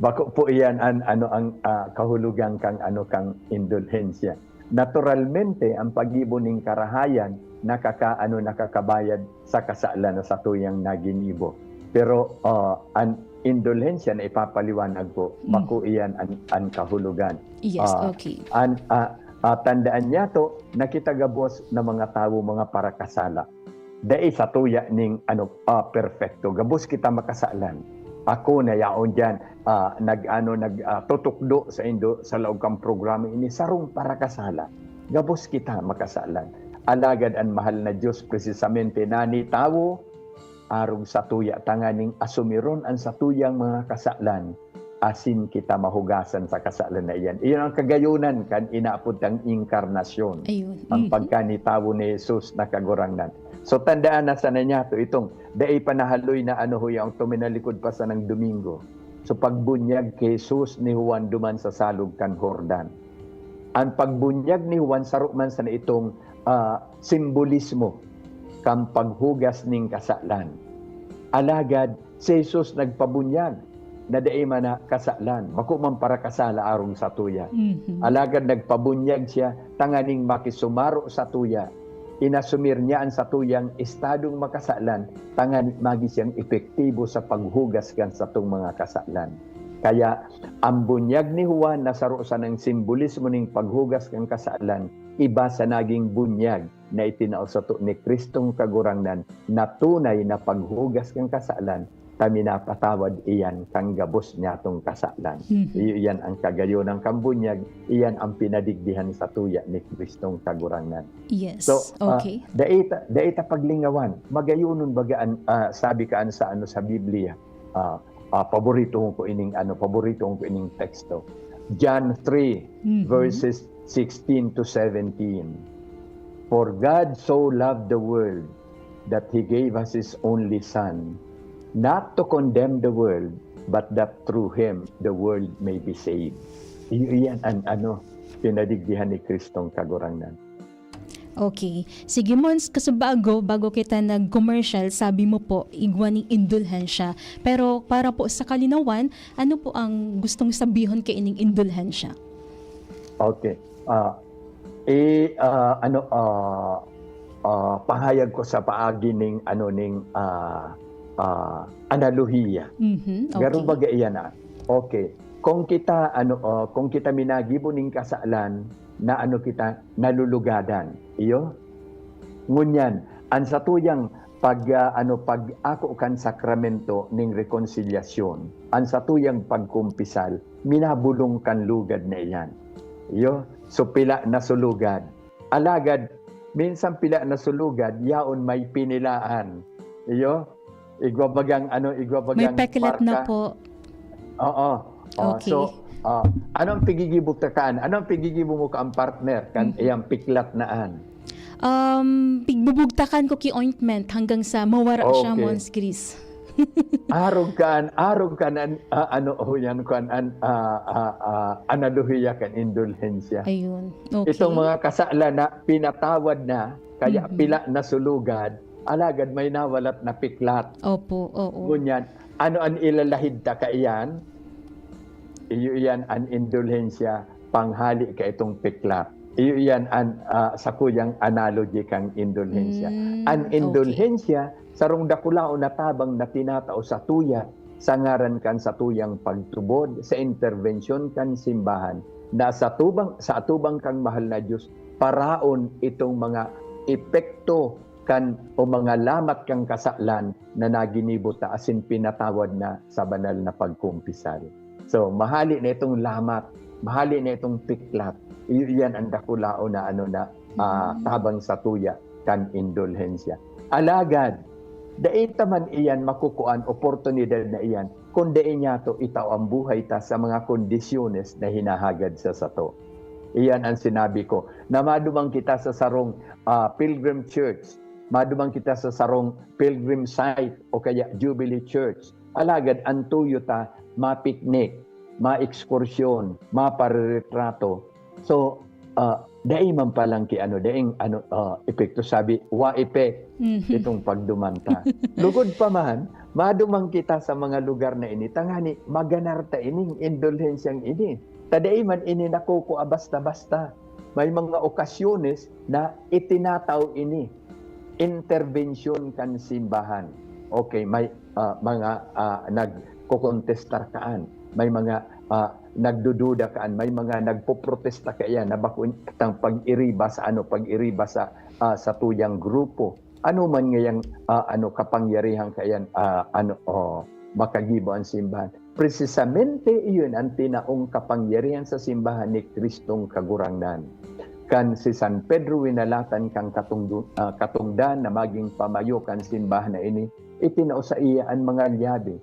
Bako po iyan ang kahulugan kang indulhensya. Naturalmente ang paggibo ning karahayan nakakabayad sa kasalan sa tuyang naginibo. Pero ang indulhensya na ipapaliwanag ko, bako iyan ang kahulugan. Yes, okay. Tandaan niya to, nakitagabos na mga tao, mga parakasala. dai sa tuya ning perfecto. Gabos kita makasalan. Ako na yaon diyan tutukdo sa indo sa laog kang programa ini sarong para kasala. Gabos kita makasalan. Alagad ang mahal na Dios precisamente nani tawo arong sa tuya tanganing asumiron ang sa tuyang mga kasalan asin kita mahugasan sa kasalan na iyan. Iyon ang kagayunan kan inaapod ang inkarnasyon. Ayun. Ang pagkanitawo ni Jesus na kagurangnan. So tandaan na sana niya to itong dai panahaloy na ang tuminalikod pa sa ng Domingo. So pagbunyag kay Jesus ni Juan duman sa salog kan Jordan. Ang pagbunyag ni Juan saro man sa itong simbolismo kang paghugas ning kasalan. Alagad si Jesus nagpabunyag na dai man na kasalan. Bako man para kasala arong sa tuya. Alagad nagpabunyag siya tanganing makisumaro sa tuya. Inasumir niya ang sa tuyang estadong makasalan tangan magi siyang epektibo sa paghugas kan sa tong mga kasalan. Kaya ang bunyag ni Juan nasaro sa ng simbolismo ning paghugas kan kasalan iba sa naging bunyag na itinao sa to ni Kristong kagurangnan na tunay na paghugas kan kasalan kami napatawad iyan kang gabos niya tong kasalan. Iyan ang kagayon ng kambunyag, iyan ang pinadigdihan sa tuya ni Kristong kagurangnan. Yes. So, okay. daita paglingawan, magayunon bagaan sabi kaan sa sa Biblia. Paborito ko ining teksto. John 3 verses 16 to 17. For God so loved the world that he gave us his only son, not to condemn the world, but that through him the world may be saved. Iyan ang pinadigdihan ni Kristong kagurangnan. Okay. Sige Mons, bago kita nag-commercial, sabi mo po, igwaning indulhensya. Pero para po sa kalinawan, ano po ang gustong sabihin kay ining indulhensya? Okay. Pahayag ko sa paagi ning analohiya. Okay. Garo baga iyan na. Okay. Kung kita minagibo ning kasalan na kita nalulugadan. Iyo. Ngunyan ang sa tuyang pag ako kan sakramento ning rekonsiliasyon, ang sa tuyang pagkumpisal, minabulong kan lugad na iyan. Iyo. So pila na sulugad. Alagad minsan pila na sulugad yaon may pinilaan. Iyo. Igwabagang may pekilat na po. Oo. Okay. So, anong pigigibok ta kaan? Anong pigigibok mo ka ang partner? Kan iyang piklat naan? Pigbubugtakan ko ki ointment hanggang sa mawara siya, Okay. Mons Chris. Arog kan analuhiya kan indulhensya. Ayun. Okay. Itong mga kasalan na pinatawad na, kaya pila na sulugad, alagad may nawalat na piklat. Opo, oo. Ngunyan, ano ang ilalahid ta ka iyan? Iyan ang indulhensya, panghali ka itong piklat. Iyan ang sa kuyang analogy kang indulhensya. Ang indulhensya, sarong dakulao na tabang na tinatao sa tuya, sa ngaran kan sa tuyang pagtubod, sa intervention kan simbahan, na sa atubang kang mahal na Diyos, paraon itong mga epekto kan o mga lamat kang kasalan na naginibot ta asin pinatawad na sa banal na pagkumpisal. So, mahali na itong lamat, mahali na itong piklat. Iyan ang dakulao na tabang sa tuya kan indulhensya. Alagad, daita man iyan makukuan oportunidad na iyan kung dain niya to itaw ang buhay ta sa mga kondisyones na hinahagad sa sato. Iyan ang sinabi ko na madumang kita sa sarong Pilgrim Church, madumang kita sa sarong Pilgrim Site o kaya Jubilee Church. Alagad ang tuyo ta ma-picnic, ma-ekskursyon, ma-pariretrato. So, daing man palang epekto sabi, wa-epek itong pagdumanta. Lugod pa man, madumang kita sa mga lugar na ini, tangani, maganarta ining indulhensyang ini. Taday man ini nakukuha basta-basta. May mga okasyones na itinataw ini. Intervention kan simbahan. Okay, may mga nagkokontestar kaan, may mga nagdududa kaan, may mga nagpoprotesta kaya na bakun tang pag-iriba sa sa tuyang grupo. ano man ngayang kapangyarihan kayan makagibo ang simbahan. Precisamente iyon ang tinaong kapangyarihan sa simbahan ni Kristong kagurangnan. Kan si San Pedro winalatan kang katungdan na maging pamayo kan simbahan na ini, itinao sa iya ang mga liyabi.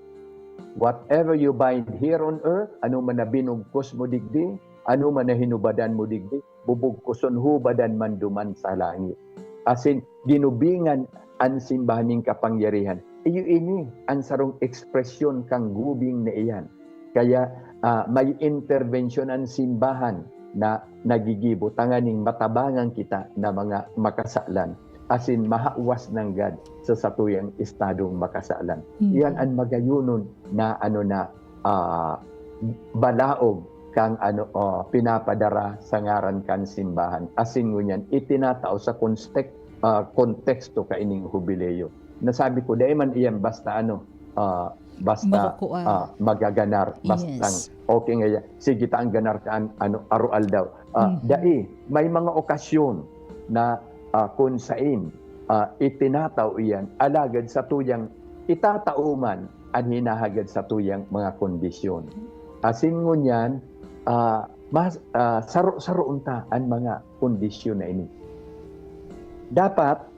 Whatever you bind here on earth, ano man na binugkos mo digdi, ano man na hinubadan mo digdi, bubugkoson hubadan man duman sa langit. Asin, ginubingan ang simbahan ng kapangyarihan. Iyo ini ang sarong ekspresyon kang gubing na iyan. Kaya may intervention ang simbahan na nagigibo tanganing matabangan kita na mga makasalan. Asin mahawas ng God sa satuyang estadong makasalan. Yan ang magayunon na balaog kang pinapadara sa ngaran kan simbahan. Asin ngunyan itinatao sa konteksto kaining jubileo. Nasabi ko dahil man iyan basta magaganar basta okay nga sige ta ang ganar kaan arual daw. Dai may mga okasyon na kung sain itinataw iyan alagad sa tuyang itatauman ang hinahagad sa tuyang mga kondisyon. Asin ngunyan saro unta ang mga kondisyon na ini. Dapat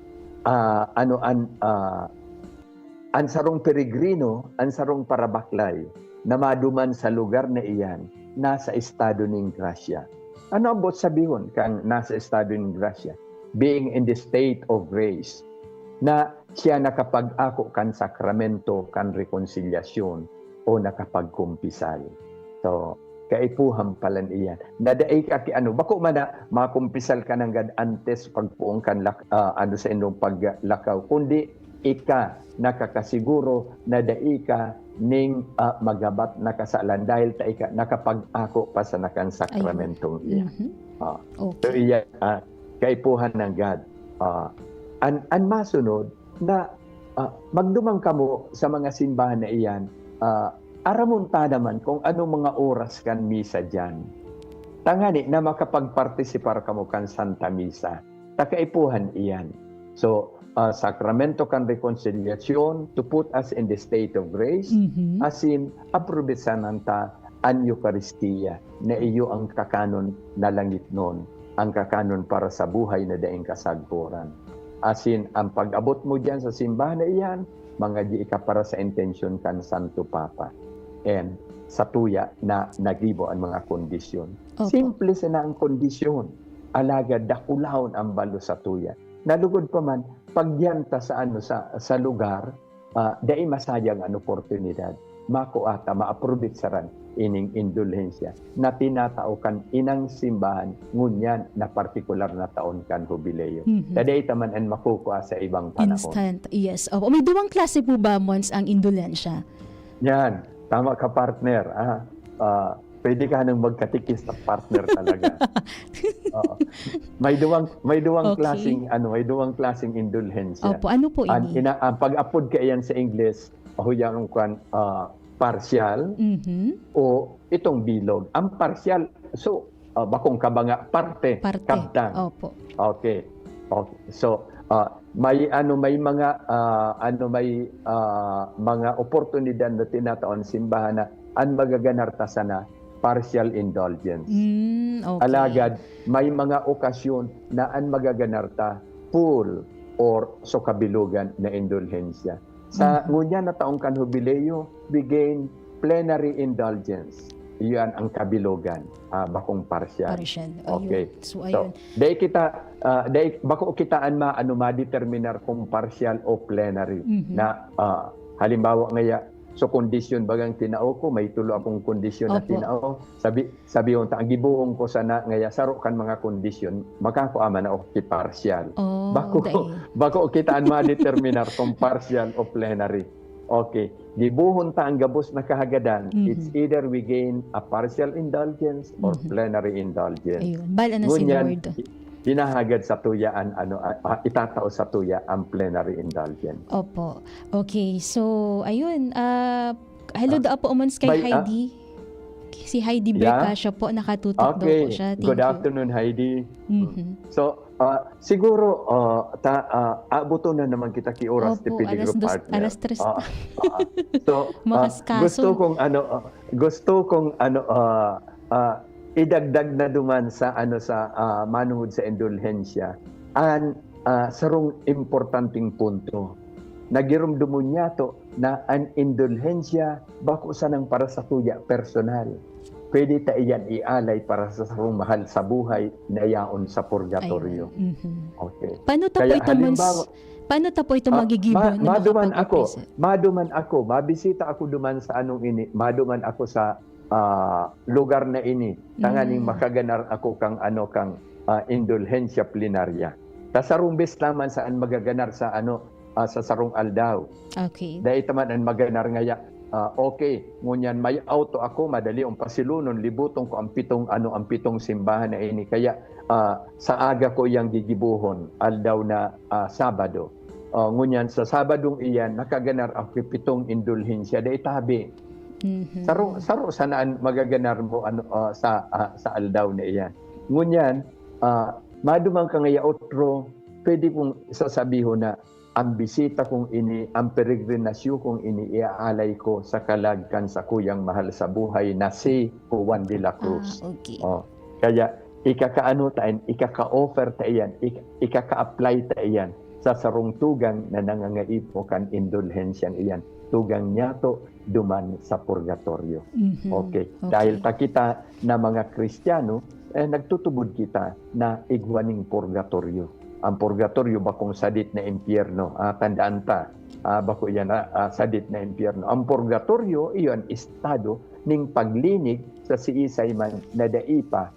ang sarong peregrino, ang sarong parabaklay na maduman sa lugar na iyan, nasa estado ng grasya. Ano ang sabihin kang nasa estado ng grasya? Being in the state of grace, na siya nakapag-ako kan sakramento, kan rekonsilyasyon, o nakapagkumpisal. So, kaipuhang palan iyan. Nadaay ka bako man na makumpisal ka ng God antes pagpuong kan sa inyong paglakaw. Kundi ika nakakasiguro na daay ka ning magabat na kasalan dahil ta ika nakapag-ako pa sa nakan sakramentong iyan. So iyan, kaipuhan ng God. Ang masunod na magdumang kamo sa mga simbahan na iyan, aramunta naman kung anong mga oras kan misa dyan. Tangani na makapagpartisipar kamo kan Santa Misa. Takaipuhan iyan. So, sakramento kan reconciliation to put us in the state of grace, asin aprobesan nanta an Eucharistia na iyo ang kakanon na langit nun, ang kakanon para sa buhay na daing kasagpuran. Asin ang pag-abot mo dyan sa simbahan na iyan, mga di ka para sa intention kan Santo Papa. And sa tuya na nagibo ang mga kondisyon. Simple na ang kondisyon. Alagad dakulahon ang balo sa tuya. Nalugod pa man, pagyanta sa lugar, dahil masayang ang oportunidad. Makuata, ma-approve saran ining indulhensya na tinatao kan inang simbahan ngunyan na partikular na taon kan jubileo. Taday taman ang makukuha sa ibang panahon. Instant, yes. May duwang klase po ba, Mons, ang indulhensya? Yan. Tama ka, partner. Pwede ka nang magkatikis na partner talaga. May duwang klaseng indulhensya. Opo, ano po ini? Pag-apod ka yan sa English, huyang partial o itong bilog. Ang partial, so bakong kabanga parte. Kabtang. Opo. Okay. So may mga oportunidad na tinataon simbahan na ang magaganarta sana partial indulgence. Okay. Alagad may mga okasyon na ang magaganarta full or so kabilugan na indulhensya. Sa ngunya na taong kan jubileo, we gain plenary indulgence. Iyan ang kabilugan, bakong partial. Okay. So bako kitaan ma-determinar kung partial o plenary na halimbawa ngaya so kondisyon bagang tinao ko may tulo akong kondisyon na tinao sabi yung ang gibuong ko sana ngaya saro kan mga kondisyon makakuama na okay partial. Bako kitaan ma-determinar kung partial o plenary. Okay. Gibuhon ta ang gabos na kahagadan. It's either we gain a partial indulgence or plenary indulgence. Ayun. Bala na si Lord. Hinahagad sa tuyaan, itatao sa tuya ang plenary indulgence. Opo. Okay. So, ayun. Hello daw po umans kay Heidi. Si Heidi Yeah? Bercasio po, nakatutok daw po Okay. siya. Thank Good you. afternoon, Heidi. Mhm. So, siguro, abuto na naman kita ki oras Opo, ti Peligro partner. alas 3 Ah, ah. So, Makaskaso. gusto kong idagdag na duman sa manuhod sa indulhensya sarong importanteng punto. Nagirumdumo niya to na an indulhensya bako sanang para sa tuya personal. Pwede ta iyan ialay para sa sarong mahal sa buhay na iyaon sa purgatorio. Ayun. Mhm. Okay. Paano ta po ito, paano ta po ito magigibon? na maduman ako, mabisita ako duman sa maduman ako sa lugar na ini. Tanganing makaganar ako kang indulhensya plenarya. Tasarumbes naman saan magaganar sa sa sarong aldaw. Okay. Dahil taman ang maganar ngaya, okay, ngunyan may auto ako, madali ang pasilunon, libutong ko ang pitong simbahan na ini. Kaya sa aga ko yang gigibuhon, aldaw na Sabado. Ngunyan sa Sabadong iyan, nakaganar ako pitong indulhensya, dahil tabi. Mhm. Saro sanaan magaganar mo sa aldaw na iyan. Ngunyan, madumang ka ngaya otro, pwede kong sasabihin na ang bisita kong ini, ang peregrinasyon kong ini, iaalay ko sa kalagkan sa kuyang mahal sa buhay na si Juan de la Cruz. Okay. Kaya ikakaano tayo, ikaka-offer tayo yan, ikaka-apply tayo yan sa sarong tugang na nangangaipo kan indulhensyang iyan. Tugang niya to duman sa purgatorio. Mhm. Okay. Dahil kita na mga Kristiyano, nagtutubod kita na igwaning purgatorio. Ang purgatorio bakong sadit na impyerno. Tandaan ta, bako yan sadit na impyerno. Ang purgatorio, iyon estado ning paglinig sa siisay man na daipa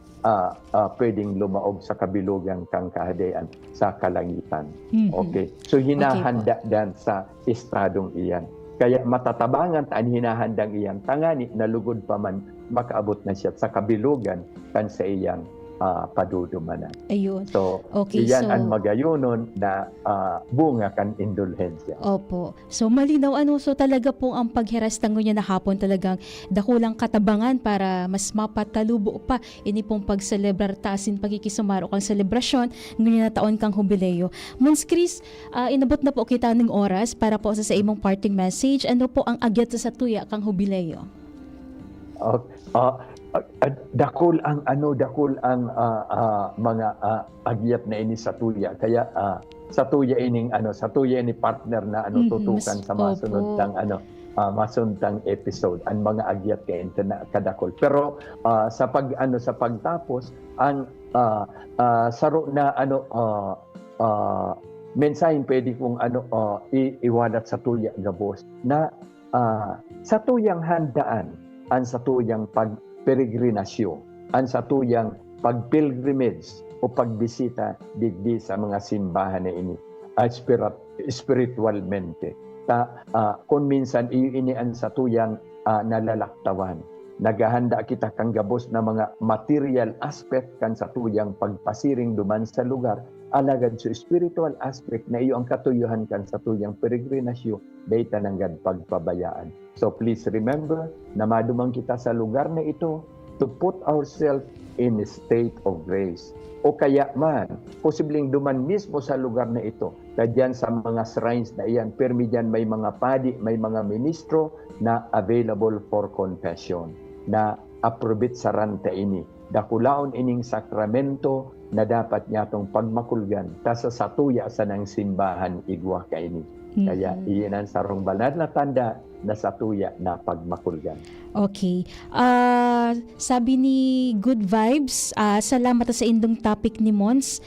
pwedeng lumaog sa kabilugang kang kahadayaan sa kalangitan. Mhm. Okay. So hinahanda dan sa estadong iyan. Kaya matatabangan taan hinahandang iyan. Tangani nalugod pa man makaabot na siya sa kabilugan kan sa iyang padudumanan. Ayun. So, Okay, iyan so- ang magayonon na bunga kan indulhensya. Opo. So malinaw so talaga pong ang paghirastango niya na hapon talagang dakulang katabangan para mas mapatalubo pa ini pong pagselebrar tasin pagkikisumaro kang selebrasyon ngayon na taon kang jubileo. Mons Chris, inabot na po kita ng oras para po sa imong parting message. Ano po ang agyat sa tuya kang jubileo? Dakol ang mga agyat na ini sa tuya. Kaya sa tuya ini partner na tutukan sa masunod ng masuntang episode ang mga agyat kay kadakol. Pero sa pagtapos ang saro na mensaheng pwede kong iwalat sa tuya gabos na sa tuyang handaan ang sa tuyang pagperegrinasyon, ang sa tuyang pagpilgrimage o pagbisita digdi sa mga simbahan na ini spiritualmente. Kung minsan ini ang sa tuyang nalalaktawan. Naghahanda kita kang gabos na mga material aspect kan sa tuyang pagpasiring duman sa lugar. Alagad sa spiritual aspect na iyo ang katuyuhan kan sa tuyang peregrinasyon, dahil tananggad pagpabayaan. So please remember na madumang kita sa lugar na ito to put ourselves in a state of grace. O kaya man, posibleng duman mismo sa lugar na ito, kadyan sa mga shrines na iyan, permi dyan may mga padi, may mga ministro na available for confession, na aprobit sa ranta ini. Dakulaon ining sakramento na dapat niya itong pagmakulgan tasa sa tuya sa ng simbahan igwa ka ini. Kaya iyan ang sarong banal na tanda na sa tuya na pagmakulgan. Okay. Sabi ni Good Vibes, salamat sa indong topic ni Mons.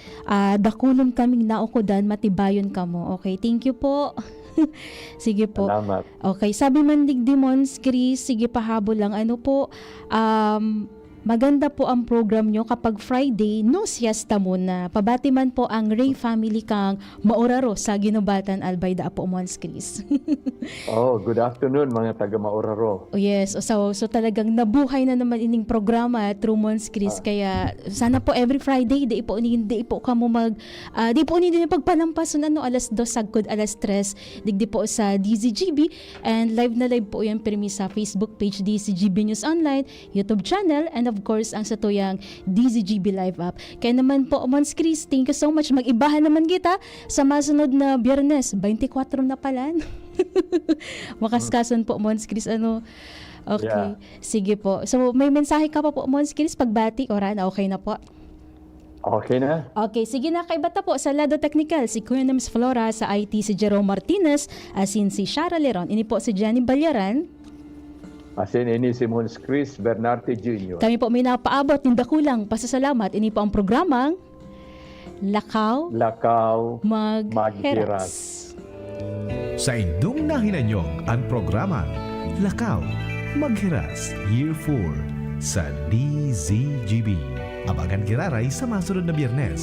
Dakulon kaming naukodan, matibayon kamo. Okay, thank you po. Sige po. Salamat. Okay, sabi man digdi Mons, Chris, sige pahabol lang. Ano po, maganda po ang program nyo kapag Friday, no siesta muna. Pabati man po ang Ray family kang Maoraro sa Ginubatan, Albayda po Mons Chris. Oh, good afternoon mga taga Maoraro. Oh yes, so talagang nabuhay na naman ining programa through Mons Chris. Kaya sana po every Friday, di po kamo di po ni pagpalampason alas 2 sagkod alas 3 digdi po sa DZGB, and live na live po yan pirmi sa Facebook page DZGB News Online, YouTube channel, and of course ang sa tuyang DZGB Live app. Kaya naman po Mons Chris, thank you so much. Mag-ibahan naman kita sa masunod na Biyernes, 24 na pala. Makaskason po Mons Chris, okay, Yeah. sige po. So may mensahe ka pa po Mons Chris, pagbati o Ran, okay na po? Okay na? Okay, sige na, kaibata po sa Lado Technical, si Kuya Nems Flora, sa IT si Jerome Martinez, asin si Shara Leron, ini po si Jenny Balyaran. Asin ini si Mons Chris Bernarte Jr. Kami po may napaabot ng dakulang pasasalamat, ini po ang programang Lakaw Maghiras. Sa indong nahinanyong ang programang Lakaw Maghiras Year 4 sa DZGB. Abagan kiraray sa masunod na Biyernes.